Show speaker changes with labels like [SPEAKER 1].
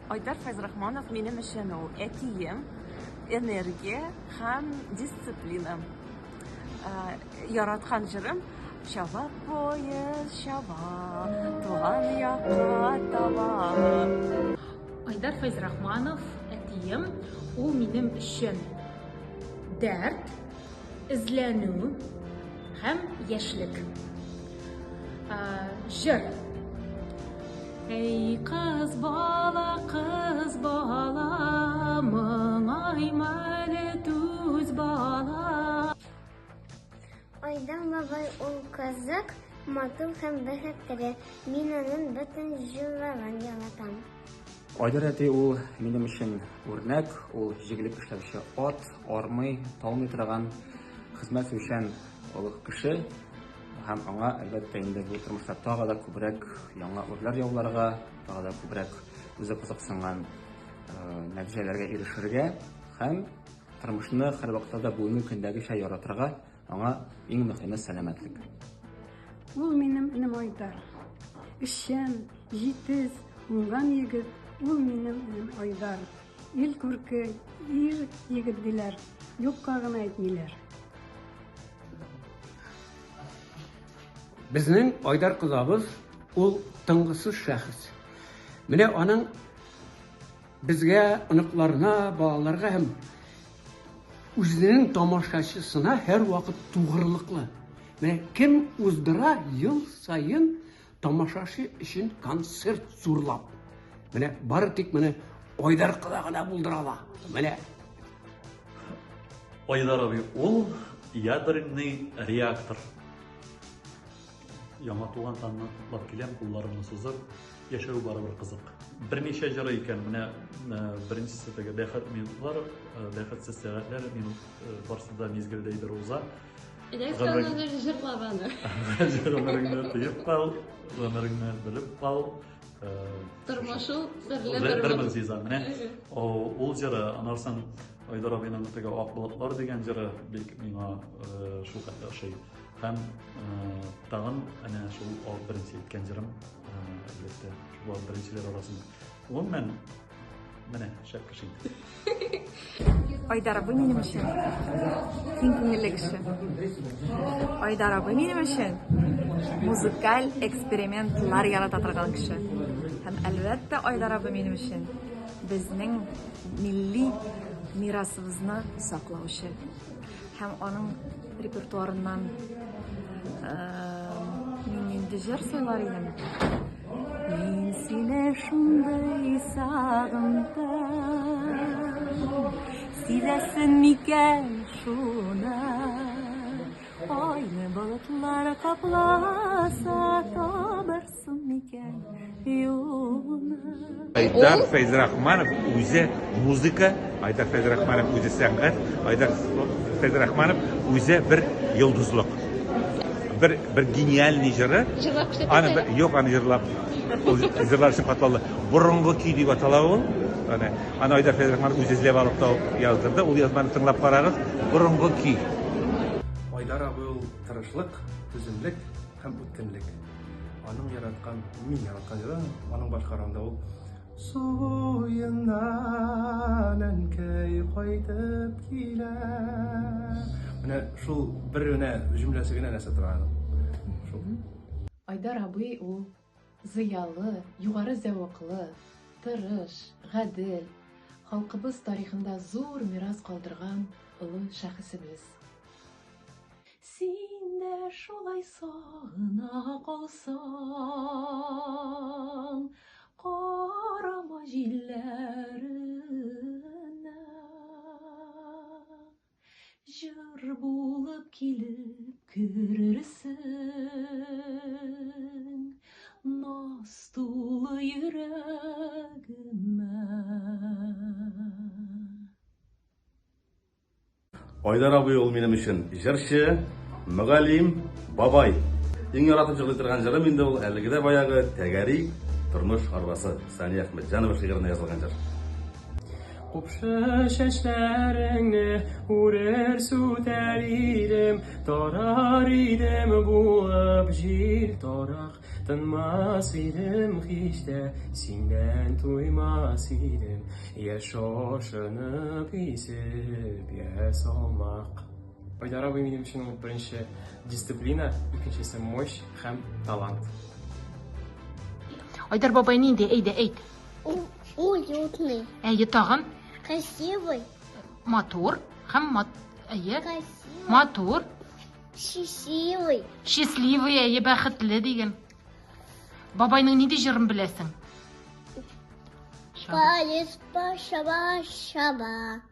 [SPEAKER 1] Айдар Файзрахманов минем өчен ул әтием, энергия һәм дисциплина. Яраткан җырым чаба поезд чаба, туган якка таба.
[SPEAKER 2] Айдар Файзрахманов әтием, ул минем өчен дәрт, эзләнү һәм яшьлек. Җыр. Эй кыз бала, моңаймалы түз бала.
[SPEAKER 3] Айдан бабай ул кызык, матур һәм бәхетле. Мин аның бөтен җырларын яратам.
[SPEAKER 4] Айдар әти ул минем өчен үрнәк, ул җигелеп эшләүче ат, армый, талмый торган хезмәт эшчән олуг кеше. Һәм аңа әлбәттә инде бу тормышта тагы да күбрәк яңа үрләр яуларга, тагы да күбрәк үзе кызыксынган нәтиҗәләргә ирешергә һәм тормышны һәрвакытта да бүгенге көндәгечә яратырга аңа иң мөһиме сәламәтлек.
[SPEAKER 5] Ул минем энем Айдар. Эшчән, җитез, уңган егет. Ул минем энем Айдар. Ил күрке, ир егет диләр. Юкка гына әйтмиләр.
[SPEAKER 6] Безнең Айдар кызабыз ул тыңгысыз шәхес. Менә аның безгә, оныкларына, балаларга һәм үзенең тамашачысына һәр вакыт тугрылыклы. Менә кем уздыра ел сайын тамашачы өчен концерт зурлап. Менә бары тик менә Айдар кыза гына булдыра ала. Менә
[SPEAKER 7] Айдар абый ул ядерный реактор. Яңа туган танны лап киләм, кулларымны сузып, яшәү барыбер кызык. Берничә җыры икән, менә беренчесе теге бәхет минутлар, бәхетсез сәгатьләр, минут барсында мизгелдә идер уза.
[SPEAKER 2] Гомереңне җырлап аны.
[SPEAKER 7] Гомереңне тыеп кал, гомереңне белеп кал.
[SPEAKER 2] Тормышу серле
[SPEAKER 7] бер мөгҗиза менә. Ул җыры анарсан Айдар абыйның теге ак болытлар дигән җыры бик миңа шулкадәр ошый. Һәм тагын әнә шул беренче иткән җырым, әлбәттә, шул беренчеләр арасында. Ул менә шәп кеше.
[SPEAKER 1] Айдар абый минем өчен киң күңелле кеше. Айдар абый минем өчен музыкаль экспериментлар ярата торган кеше. Һәм әлбәттә Айдар абый минем өчен безнең милли мирасыбызны саклаучы. Һәм аның репертуарыннан мин инде җыр сөйләр идем. Мин сине шундый сагындым, сизәсен микән шуны, айны болытлар капласа, табырсың микән юлны.
[SPEAKER 8] Айдар Файзрахманов үзе музыка, Айдар Файзрахманов үзе сәнгать, Айдар Файзрахманов үзе бер йолдызлык. Бер гениальный җыры. Аны юк, аны җырлап. Җырлар өчен катлаулы. Борынгы көй дип атала ул. Аны Айдар Файзрахманов үзе эзләп алып та яздырды. Ул язманы тыңлап карагыз. Борынгы көй.
[SPEAKER 9] Айдар абый ул тырышлык, түземлек һәм үткенлек. Аның яраткан, мин яраткан җыры, аның башкарганда ул суеннан әнкәй кайтып килә. Менә шул бер генә җөмләсе генә нәрсә тора.
[SPEAKER 10] Айдар абый ул зыялы, югары зәвыклы, тырыш, гадел, халкыбыз тарихында зур мирас калдырган олы шәхесебез. Син дә шулай сагына калсаң, карама җилләренә, җыр булып килеп керерсең, наз тулы йөрәгемә.
[SPEAKER 11] Айдар абый ул минем өчен җырчы, мөгаллим, бабай. Иң яратып җырлый торган җырым инде ул әлеге дә баягы тәгәри тормыш арбасы Сани Әхмәтҗанова шигыренә язылган җыр.
[SPEAKER 9] Купшы чәчләреңне үрер сүтәр идем, тарар идем булып җил тарак.
[SPEAKER 12] Тынмас идем hiç de senden туймас идем. Я шошынып исеп ясалмак. Айдар абый минем өчен ул беренче дисциплина, икенчесе мощь һәм талант.
[SPEAKER 10] Айдар бабай нинди? Әйдә, әйт.
[SPEAKER 3] Уютный,
[SPEAKER 10] Әйе, тагын.
[SPEAKER 3] красивый,
[SPEAKER 10] Матур һәм әйе.
[SPEAKER 3] красивый,
[SPEAKER 10] Матур,
[SPEAKER 3] счастливый.
[SPEAKER 10] счастливый, әйе, бәхетле дигән. Бабайның нинди җырын беләсең?
[SPEAKER 3] Палец по шаба-шаба.